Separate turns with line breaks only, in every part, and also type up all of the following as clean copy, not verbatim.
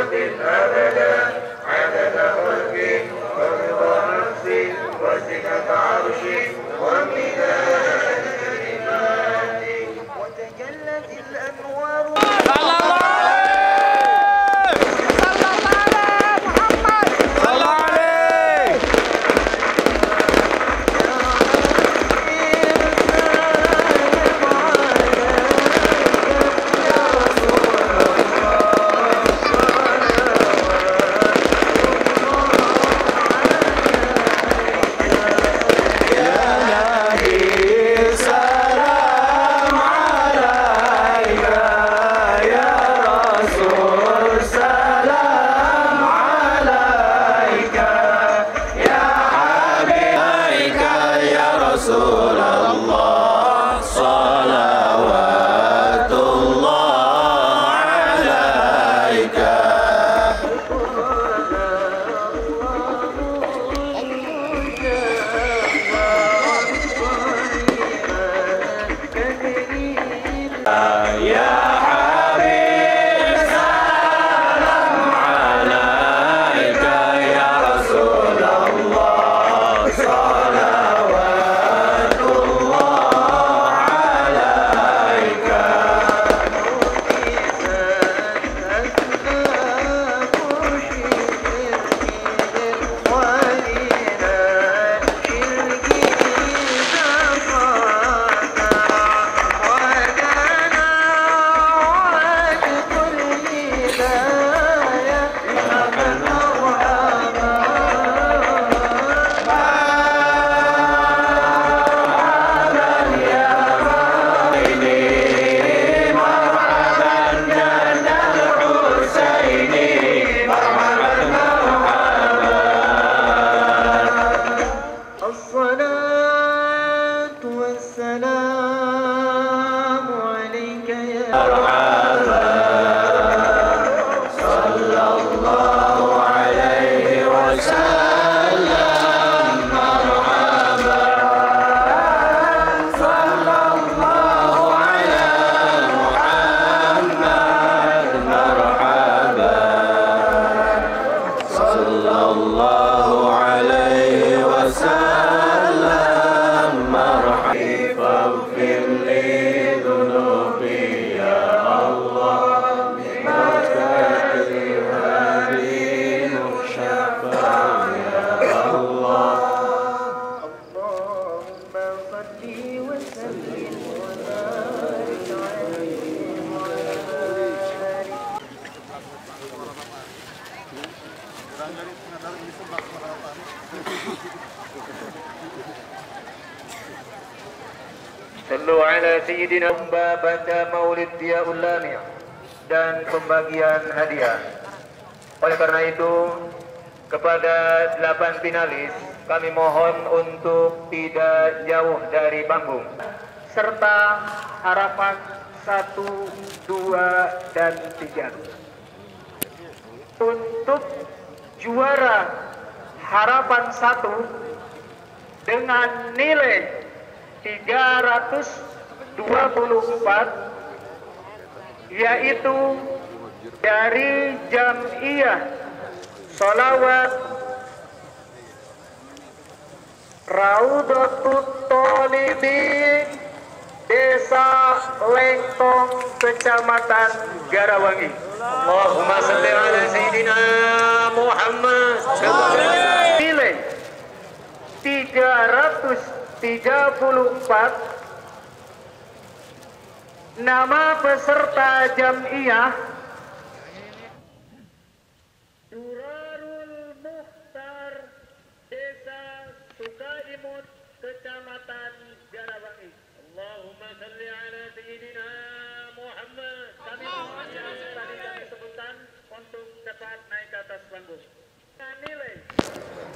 كلمة أبدا عدد خلقي ورضا نفسي وزنة عرشي ومداد كلماتي وتجلت الأنوار Sallu ala Sayyidina baca maulid dia ulami dan pembagian hadiah. Oleh karena itu, kepada 8 finalis kami mohon untuk tidak jauh dari panggung, serta harapan 1, 2, dan 3. Untuk juara harapan 1 dengan nilai 324, yaitu dari Jam'iyah Sholawat Raudhatut Thalibin, Desa Lengtong, Kecamatan Garawangi. Allahumma shalli ala Sayyidina Muhammad. Nilai 334. Nama peserta Jam'iyah Durarul Mukhtar, Desa Sukaimut, Kecamatan Garawangi. Allahumma shalli ala Sayyidina Muhammad. Kami mohon yang tadi kami sebutkan untuk cepat naik ke atas panggung. Nilai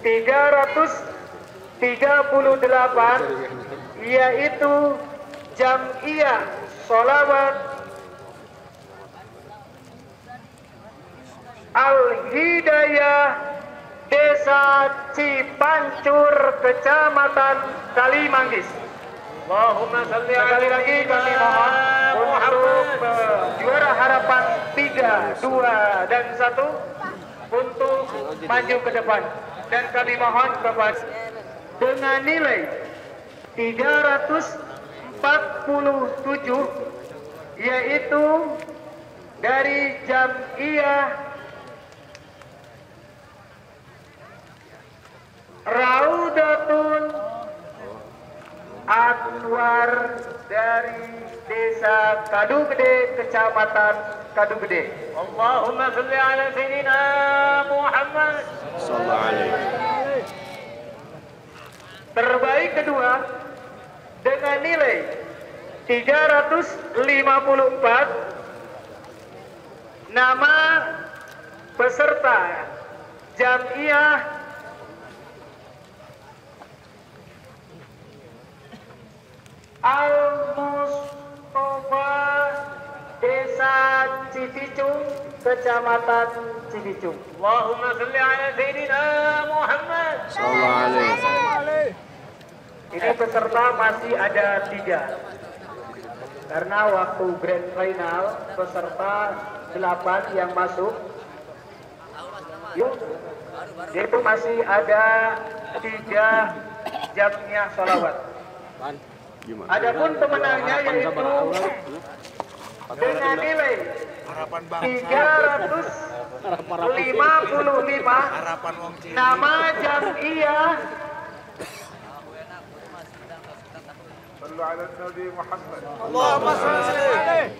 338, yaitu Jam'iyah Sholawat Al-Hidayah, Desa Cipancur, Kecamatan Kalimanggis. Allahumma shalli. Sekali lagi kami mohon Muhammad. Juara harapan 3, 2, dan 1 untuk maju ke depan. Dan kami mohon kepada dengan nilai 347, yaitu dari Jam'iyah Raudatun Anwar dari Desa Kadugede, Kecamatan Kadugede. Allahumma sholli ala sayyidina Muhammad.
Sallallahu alaihi.
Terbaik kedua dengan nilai 354, nama peserta Jam'iyah Al-Mustafa Desa Cibicung, Kecamatan Cibicung. Allahumma sholli ala sayyidina Muhammad.
Sallallahu alaihi.
Ini peserta masih ada 3. Karena waktu grand final peserta 8 yang masuk. Itu masih ada 3 Jam'iyah sholawat. Adapun pemenangnya yaitu dengan nilai 355, nama Jam'iyah
Allahumma shalli alaihi.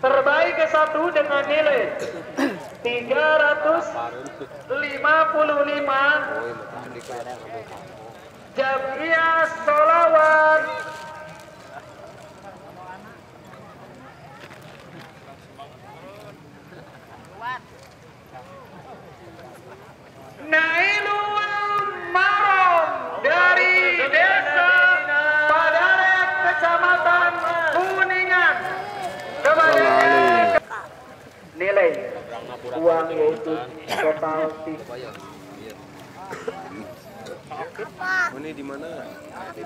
terbaik ke-1 dengan nilai 355, Jam'iyah Sholawat Nailul Marom dari Desa Padalet, Kecamatan Kuningan. Nilai uang yaitu total 3.
Ini di mana? Ya.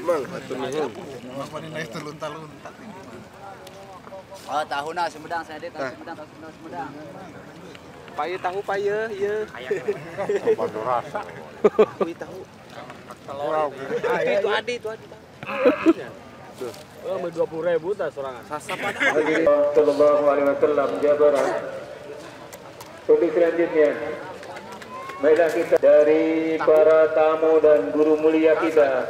Mang, atur nuhun.
Mang paling naik telunta-lunta.
Oh, tahu na Sumedang saya tahu Sumedang.
Paye tahu paye, ieu.
Apa rasa?
Kui tahu. Itu Adi.
Oh, 20.000 tas sorangan.
Sallallahu alaihi wasallam Jabaran. Topik selanjutnya, baiklah kita dari para tamu dan guru mulia kita.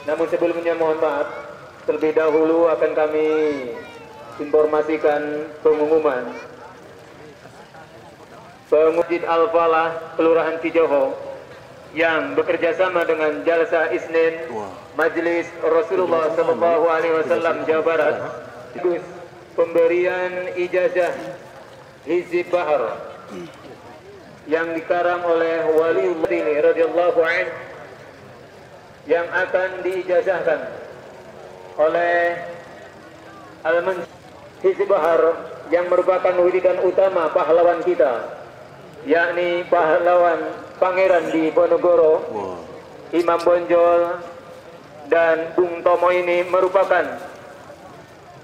Namun sebelumnya mohon maaf, terlebih dahulu akan kami informasikan pengumuman. Pengujid Al-Falah Kelurahan Cijoho yang bekerja sama dengan Jalsa Isnin Majelis Rasulullah Sallallahu Alaihi Wasallam Jawa Barat, pemberian ijazah Hizib Bahar yang dikarang oleh Waliullah radhiyallahu anhu, yang akan diijazahkan oleh Hizib Bahar yang merupakan wiridan utama pahlawan kita, yakni pahlawan Pangeran di Ponorogo, Imam Bonjol dan Bung Tomo. Ini merupakan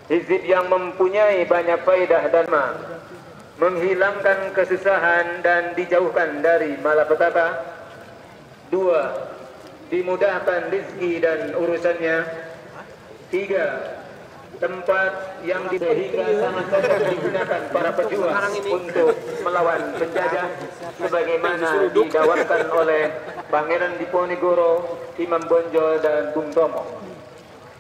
hizib yang mempunyai banyak faedah dan menghilangkan kesusahan dan dijauhkan dari malapetaka. 2. Dimudahkan rezeki dan urusannya. 3. Tempat yang sehingga sangat cocok digunakan para pejuang untuk melawan penjajah, sebagaimana didakwakan oleh Pangeran Diponegoro, Imam Bonjol dan Bung Tomo.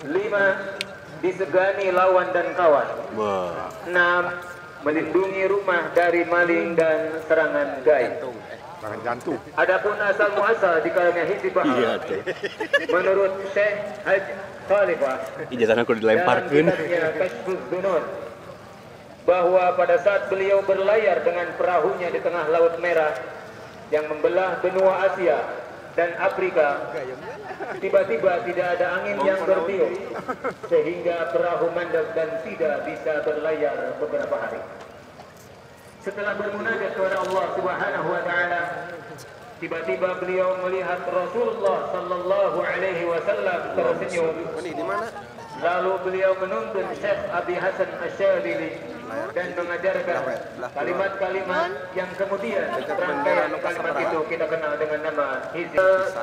5. Disegani lawan dan kawan. 6. Melindungi rumah dari maling dan serangan gaib.
Serangan jantung.
Adapun asal muasal di kalangan Hizib Bahar, menurut Syekh Haji Khalifah,
Ijazahnya aku dilemparkeun.
bahwa pada saat beliau berlayar dengan perahunya di tengah Laut Merah yang membelah benua Asia dan Afrika, tiba-tiba tidak ada angin yang bertiup sehingga perahu mandek dan tidak bisa berlayar beberapa hari. Setelah bermunajat kepada Allah Subhanahu wa taala, tiba-tiba beliau melihat Rasulullah sallallahu alaihi wasallam tersenyum.
Ini di mana?
Lalu beliau menuntun Syekh Abi Hasan Asy-Syadzili dan mengajarkan kalimat-kalimat yang kemudian rangkaian kalimat itu kita kenal dengan nama Hizb.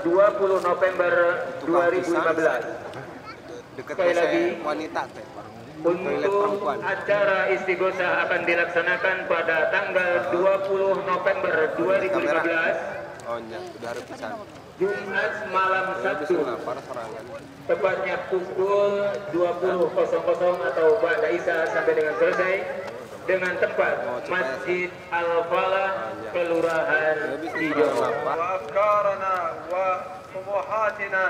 20 November 2015.
Dekat
Sekali lagi,
wanita teh.
untuk acara istighosah akan dilaksanakan pada tanggal 20 November 2015.
Oh iya, sudah harus pisan.
Jumat malam Sabtu,
Para serangan.
tepatnya pukul 20.00 atau ba'da Isya sampai dengan selesai, dengan tempat Masjid Al-Falah, Kelurahan Cijowo.
وأفكارنا وطموحاتنا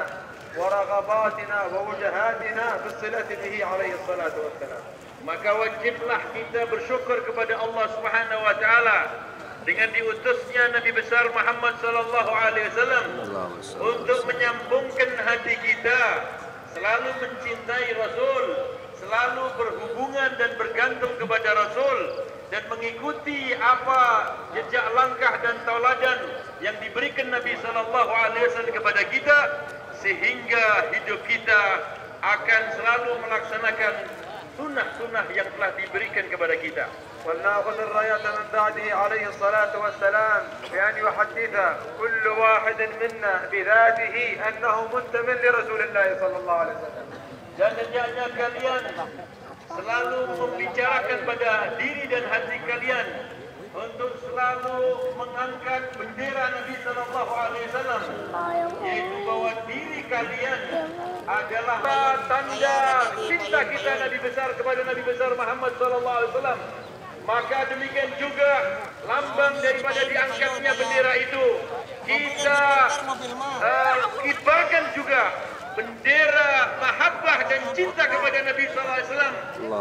ورغباتنا ووجهاتنا بالصلة به عليه الصلاة والسلام. Maka wajiblah kita bersyukur kepada Allah Subhanahu wa taala dengan diutusnya Nabi besar Muhammad sallallahu alaihi wasallam untuk menyambungkan hati kita selalu mencintai Rasul, selalu berhubungan dan bergantung kepada Rasul dan mengikuti apa jejak langkah dan tauladan yang diberikan Nabi sallallahu alaihi wasallam kepada kita, sehingga hidup kita akan selalu melaksanakan sunnah-sunnah yang telah diberikan kepada kita. ولنأخذ الراية من بعده عليه الصلاة والسلام بأن يحدث كل واحد منا بذاته أنه منتمٍ لرسول الله صلى الله عليه وسلم.
Dan hendaknya kalian selalu membicarakan pada diri dan hati kalian untuk selalu mengangkat bendera Nabi sallallahu alaihi wasallam, yaitu bahwa diri kalian adalah tanda cinta kita Nabi besar kepada Nabi besar Muhammad sallallahu alaihi wasallam. Maka demikian juga lambang daripada diangkatnya bendera itu, kita kibarkan juga bendera mahabbah dan cinta kepada Nabi sallallahu alaihi wasallam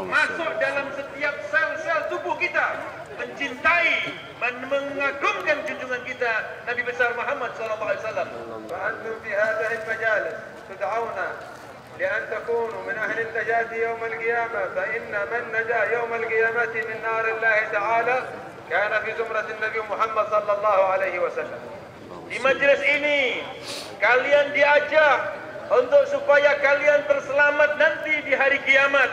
masuk dalam setiap sel-sel tubuh kita, mencintai dan mengagungkan junjungan kita Nabi besar Muhammad sallallahu alaihi wasallam.
فأنتم في هذه المجالس تدعون لأن تكونوا من أهل النجاة يوم القيامة، فإن من نجا يوم القيامة من نار الله تعالى كان في زمرة النبي محمد صلى الله عليه وسلم.
Di majelis ini kalian diajak untuk supaya kalian terselamat nanti di hari kiamat,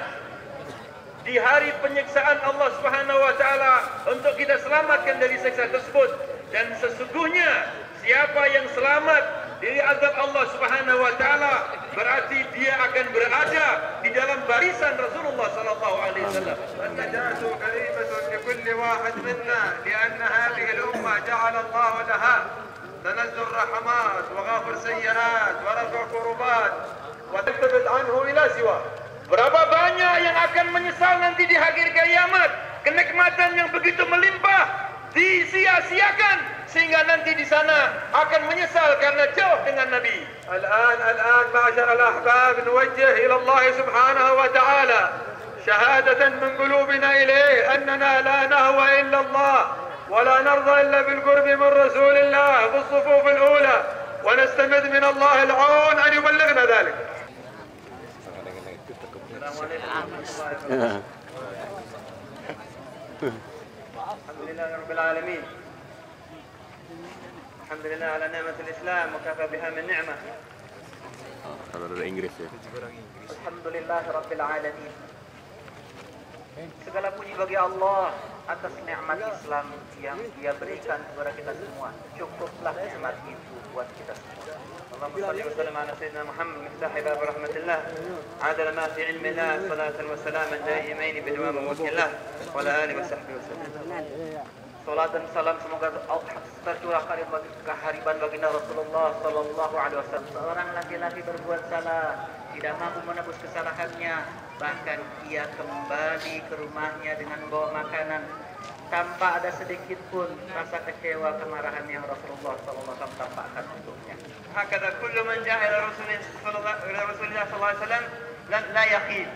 di hari penyiksaan Allah Subhanahu wa taala, untuk kita selamatkan dari siksa tersebut. Dan sesungguhnya siapa yang selamat dari azab Allah Subhanahu wa taala, berarti dia akan berada di dalam barisan Rasulullah sallallahu alaihi wasallam.
النجاة كريمة لكل واحد منا لأن هذه الأمة جعل الله لها تنزل رحمات وغفر سيئات ورفع كربات وتلتفت عنه إلى سواه.
Berapa banyak yang akan menyesal nanti di hari kiamat, kenikmatan yang begitu melimpah disia-siakan sehingga nanti di sana akan menyesal karena jauh dengan Nabi.
الآن معشر الأحباب نوجه إلى الله سبحانه وتعالى شهادة من قلوبنا إليه أننا لا نهوى إلا الله ولا نرضى إلا بالقرب من رسول الله في الصفوف الأولى، ونستمد من الله العون أن يبلغنا ذلك.
الحمد لله رب العالمين. الحمد لله على نعمة الإسلام وكفى بها من نعمة.
Kalau ada Inggris ya.
Alhamdulillah Rabbil Alamin. Segala puji bagi Allah atas nikmat Islam yang Dia berikan kepada kita semua. Cukuplah nikmat itu buat kita semua. Allahumma salli wa sallim ala sayyidina Muhammad miftah bab rahmatillah adala ma fi ilmillah salatan wa salaman daimain bidawam mulkillah wa ala alihi wa sahbihi wasallam. Salat dan salam semoga tercurah kehariban baginda Rasulullah sallallahu alaihi wasallam. Seorang laki-laki berbuat salah, tidak mampu menebus kesalahannya, bahkan ia kembali ke rumahnya dengan membawa makanan tanpa ada sedikit pun rasa kecewa kemarahan yang Rasulullah sallallahu alaihi wasallam tampakkan untuknya. Hakada kullu man ja'a ila Rasulillah sallallahu alaihi wasallam la yaqin.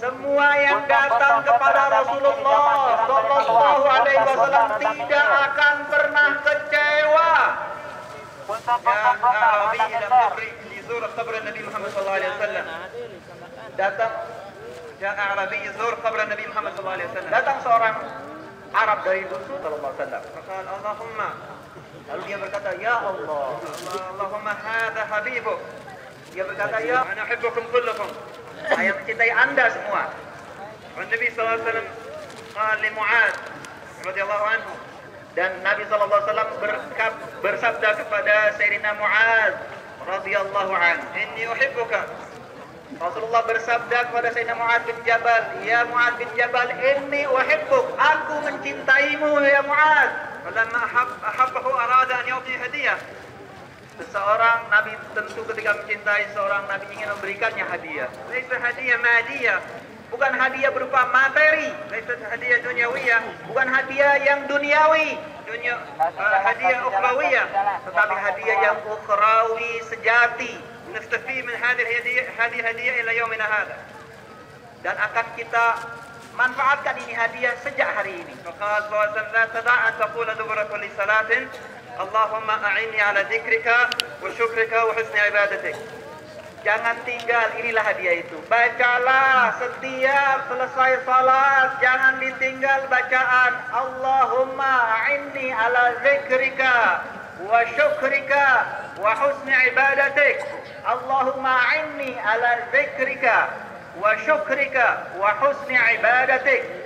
semua yang datang kepada Rasulullah Sallallahu Alaihi Wasallam tidak akan pernah kecewa. Yang Arabi dan Mabri di Zur Qabr Nabi Muhammad Sallallahu Alaihi Wasallam datang. Yang Arabi Zur Qabr Nabi Muhammad Sallallahu Alaihi Wasallam datang seorang Arab dari Rasul Sallallahu Alaihi Wasallam. Maka Allahumma, lalu dia berkata, ya Allah, Allahumma hadha habibuk. Dia berkata, ya ana uhibbukum kullukum. Saya mencintai anda semua. Nabi sallallahu alaihi wasallam qala li Mu'adz radhiyallahu anhu, dan Nabi sallallahu alaihi wasallam bersabda kepada Sayyidina Mu'adz radhiyallahu anhu, inni uhibbuka. Rasulullah bersabda kepada Sayyidina Mu'adz bin Jabal, ya Mu'adz bin Jabal, inni uhibbuk, aku mencintaimu ya Mu'adz. Falamma ahabbahu arada an yu'ti hadiyah. Seseorang Nabi tentu ketika mencintai seorang Nabi ingin memberikannya hadiah. Laisa hadiah madiyah, bukan hadiah berupa materi. Laisa hadiah dunyawiyah, bukan hadiah yang duniawi, hadiah ukhrawiyah, tetapi hadiah yang ukhrawi sejati. Nastafi min hadhihi hadiah ila yaumina hadha. Dan akan kita manfaatkan ini hadiah sejak hari ini. Faqala sallallahu alaihi wasallam, la tada'a taqula dubura kulli salatin Allahumma a'inni ala dzikrika wa syukrika wa husni ibadatik. Jangan tinggal, inilah hadiah itu. Bacalah setiap selesai salat, jangan ditinggal bacaan Allahumma a'inni ala dzikrika wa syukrika wa husni ibadatik. Allahumma a'inni ala dzikrika wa syukrika wa husni ibadatik.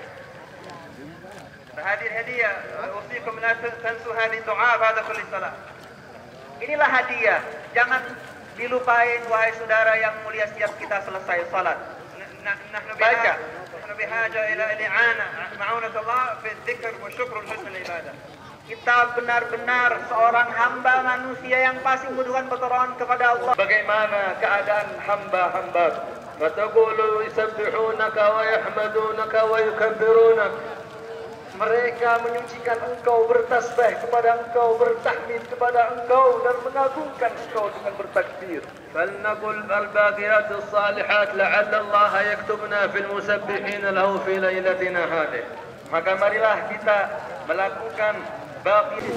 Hadir hadiah, usikum la tansu hadhihi du'a ba'da kulli salat. Inilah hadiah, jangan dilupain wahai saudara yang mulia setiap kita selesai salat. Baca. Nahnu bihaja ila i'ana ma'unatullah fi dzikr wa syukr wa husn ibadah. Kita benar-benar seorang hamba manusia yang pasti membutuhkan pertolongan kepada Allah. Bagaimana keadaan hamba-hamba? Fataqulu yusabbihunaka wa yahmadunaka wa yukabbirunak. Mereka menyucikan engkau, bertasbih kepada engkau, bertahmid kepada engkau, dan mengagungkan engkau dengan bertakbir. Falnaqul al-baqiyatus salihat la'alla Allah yaktubna fil musabbihin lahu fi lailatina hadhihi. Maka marilah kita melakukan baqi.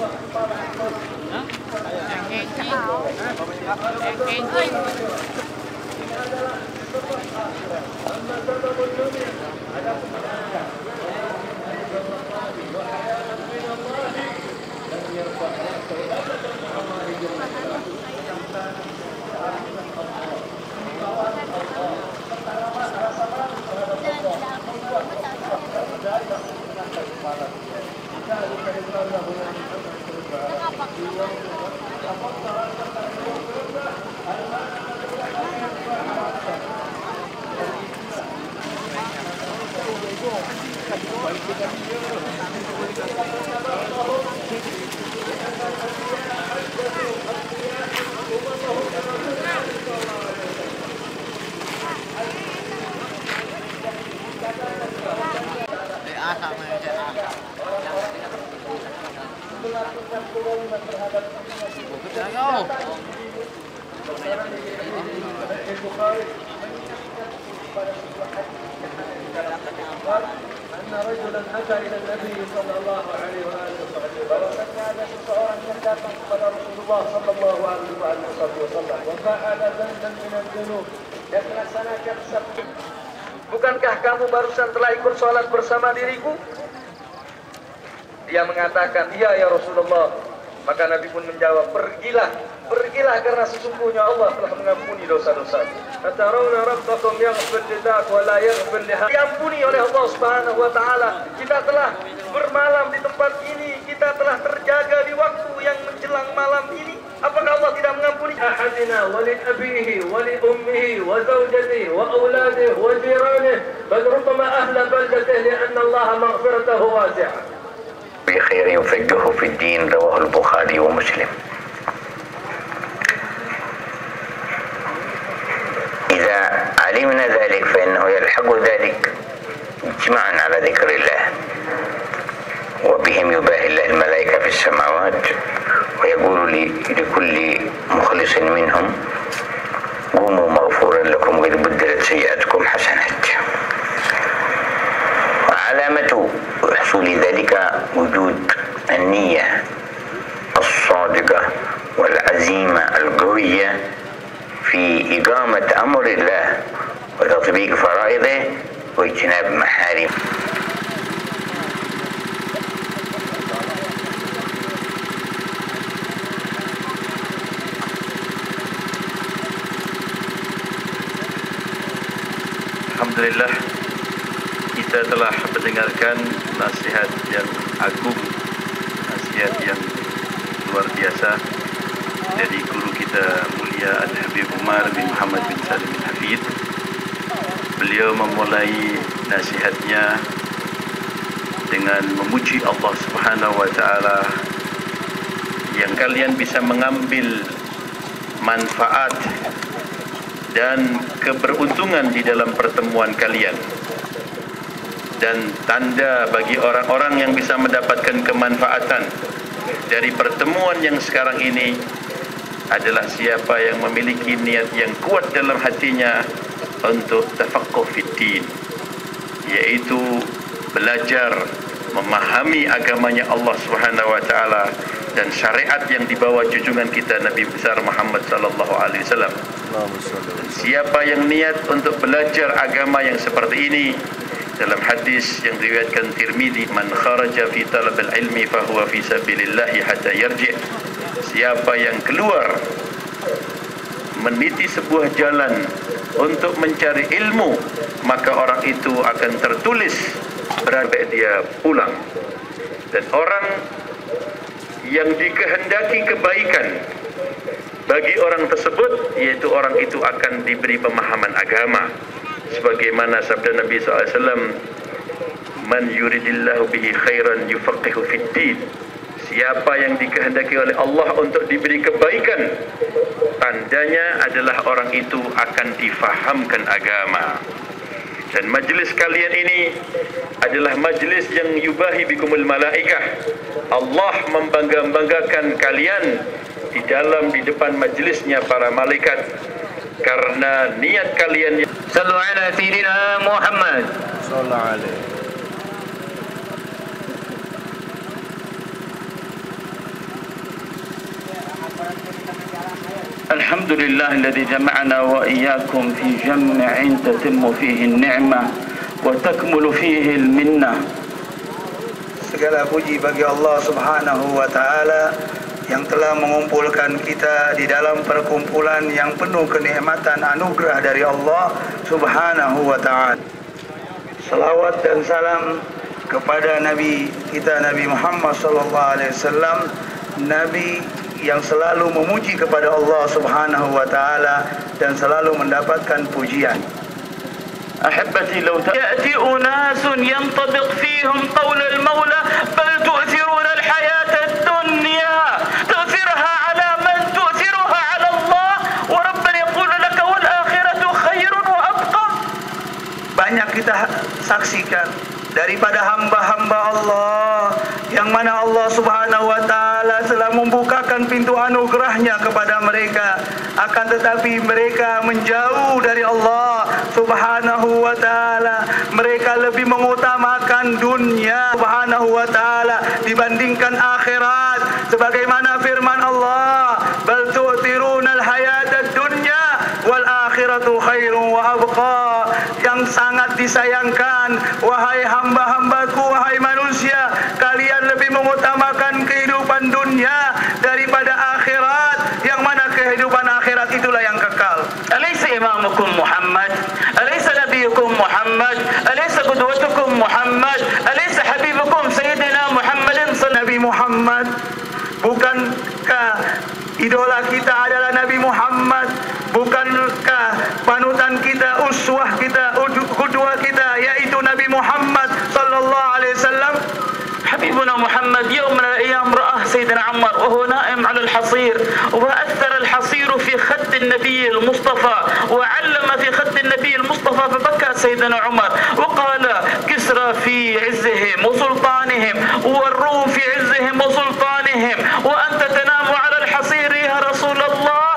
Anna rajulan ata ila Nabi sallallahu alaihi wasallam. Bahwasanya ada seseorang yang datang kepada Rasulullah sallallahu alaihi wasallam. Wa fa'ala dzanban min adz-dzunub. Dan melaksanakan satu. Bukankah kamu barusan telah ikut sholat bersama diriku? Dia mengatakan, iya ya Rasulullah. Maka Nabi pun menjawab, pergilah karena sesungguhnya Allah telah mengampuni dosa-dosa. Atarawna rabbakum yaghfir lidzak wa la yaghfir liha. Diampuni oleh Allah Subhanahu wa taala. Kita telah bermalam di tempat ini, kita telah terjaga di waktu yang menjelang malam ini. Apakah Allah tidak mengampuni ahadina wa li abihi wa li ummihi wa zawjatihi wa auladihi wa jiranihi bal rubbama ahla baldatihi li anna Allah maghfiratahu wasi'ah.
بخير يفقهه في الدين رواه البخاري ومسلم. إذا علمنا ذلك فإنه يلحق ذلك اجتماعا على ذكر الله، وبهم يباهي الله الملائكة في السماوات ويقول لكل مخلص منهم قوموا مغفورا لكم قد بدلت سيئاتكم حسنات. حصول ذلك وجود النية الصادقة والعزيمة القوية في إقامة أمر الله وتطبيق فرائضه واجتناب محارمه.
Alhamdulillah, kita telah mendengarkan nasihat yang agung, nasihat yang luar biasa dari guru kita mulia Al-Habib Umar bin Muhammad bin Salim bin Hafid. Beliau memulai nasihatnya dengan memuji Allah Subhanahu wa taala yang kalian bisa mengambil manfaat dan keberuntungan di dalam pertemuan kalian, dan tanda bagi orang-orang yang bisa mendapatkan kemanfaatan dari pertemuan yang sekarang ini adalah siapa yang memiliki niat yang kuat dalam hatinya untuk tafaqquh fiddin, yaitu belajar memahami agamanya Allah Subhanahu wa taala dan syariat yang dibawa junjungan kita Nabi besar Muhammad sallallahu alaihi wasallam. Siapa yang niat untuk belajar agama yang seperti ini, dalam hadis yang diriwayatkan Tirmizi, man kharaja fi talabil ilmi fa huwa fi sabilillah hatta yarji'. Siapa yang keluar meniti sebuah jalan untuk mencari ilmu, maka orang itu akan tertulis berada dia pulang. Dan orang yang dikehendaki kebaikan bagi orang tersebut, yaitu orang itu akan diberi pemahaman agama, sebagaimana sabda Nabi SAW, man yuridillahu bihi khairan yufaqihu fiddin. Siapa yang dikehendaki oleh Allah untuk diberi kebaikan, tandanya adalah orang itu akan difahamkan agama. Dan majlis kalian ini adalah majlis yang yubahi bikumul malaikah. Allah membangga-banggakan kalian di depan majlisnya para malaikat karena niat kalian.
Sallu ala sayyidina Muhammad
sallallahu alaihi.
Alhamdulillah alladhi jama'ana wa iyyakum fi jam'in tatimmu fihi an-ni'mah wa takmulu fihi al-minnah.
Segala puji bagi Allah Subhanahu wa taala yang telah mengumpulkan kita di dalam perkumpulan yang penuh kenikmatan anugerah dari Allah Subhanahu wa taala. Salawat dan salam kepada Nabi kita Nabi Muhammad sallallahu alaihi wasallam, Nabi yang selalu memuji kepada Allah Subhanahu wa taala dan selalu mendapatkan pujian.
Ahibati law ya'ti unasun yantabiq fihim qawl al-maula bal tu'thiruna al-hayata ad-dunya tu'thirha 'ala man tu'thiruha 'ala Allah wa rabbana yaqulu laka wal akhiratu khairun wa abqa.
Banyak kita saksikan daripada hamba-hamba Allah yang mana Allah Subhanahu wa taala telah membukakan pintu anugerahnya kepada mereka, akan tetapi mereka menjauh dari Allah Subhanahu wa taala. Mereka lebih mengutamakan dunia Subhanahu wa taala dibandingkan akhirat, sebagaimana firman Allah, bal tu'thirunal hayatad dunya wal akhiratu khairun wa abqa. Yang sangat disayangkan, wahai hamba-hambaku, wahai manusia, kalian lebih mengutamakan kehidupan dunia daripada akhirat, yang mana kehidupan akhirat itulah yang kekal.
Alaysa imamukum Muhammad, alaysa nabiyukum Muhammad, alaysa qudwatukum Muhammad, alaysa habibukum sayyidina Muhammadin
Nabi Muhammad, bukankah idola kita adalah Nabi Muhammad? Bukankah panutan kita, uswah kita, qudwah kita yaitu Nabi Muhammad sallallahu alaihi wasallam?
حبيبنا محمد يوم من الأيام رآه سيدنا عمر وهو نائم على الحصير، وأثر الحصير في خد النبي المصطفى وعلم في خد النبي المصطفى، فبكى سيدنا عمر وقال كسرى في عزهم وسلطانهم والروم في عزهم وسلطانهم وأنت تنام على الحصير يا رسول الله.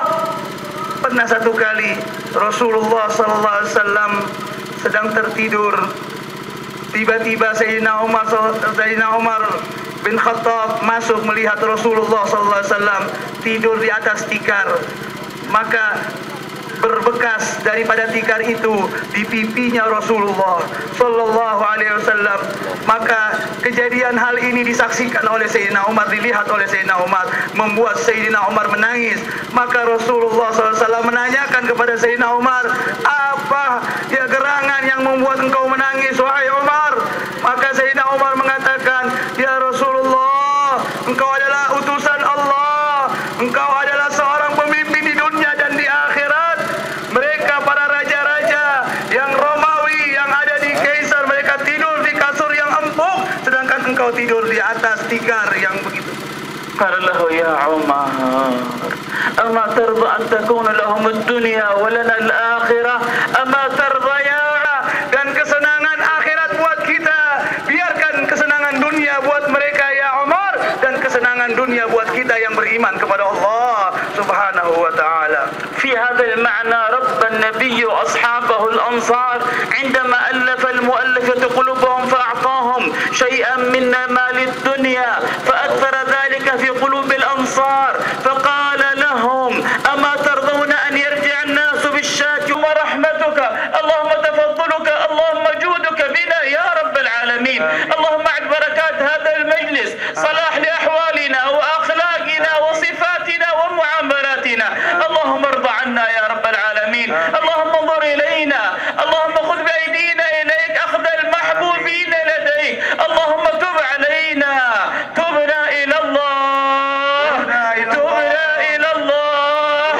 Pernah satu kali Rasulullah sallallahu alaihi wasallam sedang tertidur Tiba-tiba Sayyidina Umar bin Khattab masuk melihat Rasulullah SAW tidur di atas tikar. Maka berbekas daripada tikar itu di pipinya Rasulullah sallallahu alaihi wasallam. Maka kejadian hal ini disaksikan oleh Sayyidina Umar, dilihat oleh Sayyidina Umar, membuat Sayyidina Umar menangis. Maka Rasulullah SAW menanyakan kepada Sayyidina Umar, apa ya gerangan yang membuat engkau menangis wahai Umar? Maka Sayyidina Umar mengatakan, ya Rasulullah, engkau adalah utusan Allah, engkau adalah seorang pemimpin di dunia dan di akhirat. Mereka para raja-raja yang Romawi yang ada di Kaisar, mereka tidur di kasur yang empuk, sedangkan engkau tidur di atas tikar yang begitu.
قال له يا عمر أما ترضى أن تكون لهم الدنيا ولنا الآخرة أما ترضى يا
dan kesenangan akhirat buat kita, biarkan kesenangan dunia buat mereka ya Umar, dan kesenangan dunia buat kita yang beriman kepada Allah Subhanahu wa taala.
في هذا المعنى رب النبي أصحابه الأنصار عندما ألف المؤلفة قلوبهم فأعطاهم شيئا من مال الدنيا فأثر ذلك في قلوب الأنصار فقال لهم أما ترضون أن يرجع الناس بالشاة ورحمتك اللهم تفضلك اللهم جودك بنا يا رب العالمين اللهم اعد بركات هذا المجلس صلاح لأحوالنا وأخلاقنا وصفاتنا ومعاملاتنا اللهم ارضى عنا يا رب العالمين اللهم انظر إلينا اللهم خذ بأيدينا إليك أخذ المحبوبين لديك اللهم تب علينا تبنا إلى الله تبنا إلى الله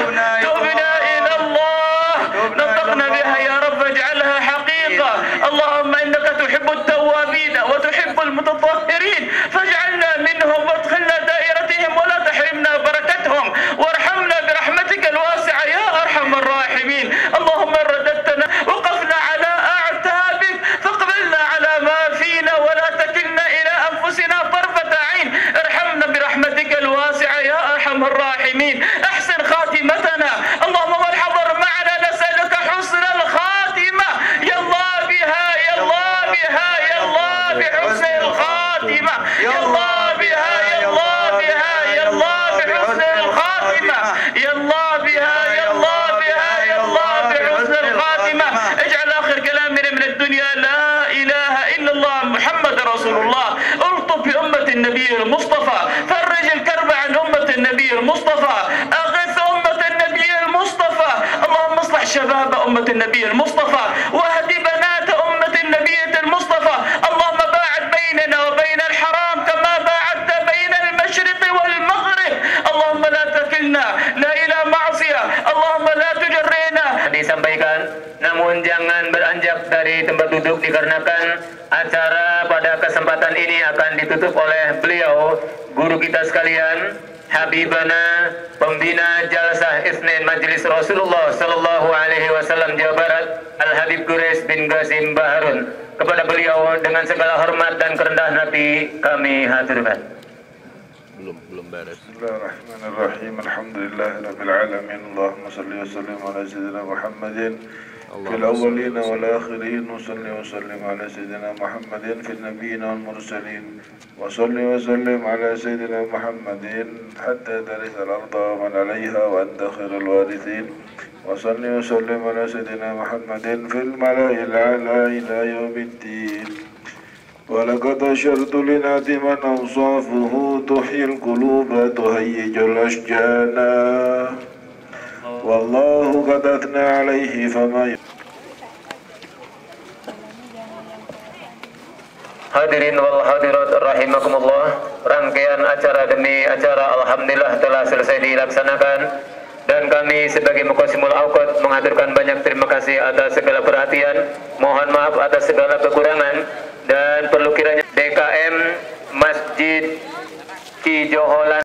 تبنا إلى الله نطقنا بها يا رب اجعلها حقيقة اللهم إنك تحب التوابين وتحب المتطهرين فاجعلنا منهم وادخلنا دائرتهم ولا تحرمنا بركتهم وارحمنا برحمتك الواسعة يا أرحم الراحمين اللهم رددتنا وقفنا على أعتابك فاقبلنا على ما فينا ولا تكلنا إلى أنفسنا طرفة عين ارحمنا برحمتك الواسعة يا أرحم الراحمين أحسن خاتمتنا اللهم من حضر معنا نسألك حسن الخاتمة يا الله بها يا الله بها يا الله بحسن الخاتمة يا الله بها يا الله بها يا الله بحسن الخاتمة يا الله بها يا الله بها يا الله بحسن الخاتمة اجعل آخر كلامنا من الدنيا لا إله إلا الله محمد رسول الله الطف بأمة النبي المصطفى فرج الكرب عن أمة النبي المصطفى أغث أمة النبي المصطفى اللهم اصلح شباب أمة النبي المصطفى واهد بنات أمة النبي المصطفى اللهم باعد بيننا وبين الحرام كما باعدت بين المشرق والمغرب اللهم لا تكلنا لا إلى معصية اللهم لا تجرنا.
Disampaikan, namun jangan beranjak dari tempat duduk dikarenakan acara pada kesempatan ini akan ditutup oleh beliau, guru kita sekalian, Habibana, pembina Jalsah Isnin Majelis Rasulullah Sallallahu Alaihi Wasallam Jawa Barat, Al Habib Quraisy bin Qasim Baharun. Kepada beliau dengan segala hormat dan kerendahan hati kami haturkan.
Belum beres.
Bismillahirrahmanirrahim. Alhamdulillahirabbil alamin. Allahumma shalli wa sallim ala sayyidina Muhammadin fil awwalin wal akhirin wa salli wa sallim ala sayyidina Muhammadin fil nabiyyin wal mursalin wa salli wa sallim ala sayyidina Muhammadin hatta tarith al-ardha wa man 'alayha wa anta khairul warithin wa salli wa sallim ala sayyidina Muhammadin fil mala'il a'la ila yaumiddin. ولقد أشرت لنادما أوصافه تحيي القلوب تهيج الأشجان والله قد أثنى عليه فما
Hadirin wal hadirat rahimakumullah, rangkaian acara demi acara alhamdulillah telah selesai dilaksanakan dan kami sebagai Muqassimul Awqat mengaturkan banyak terima kasih atas segala perhatian, mohon maaf atas segala kekurangan dan perlu kiranya DKM Masjid Cijoholan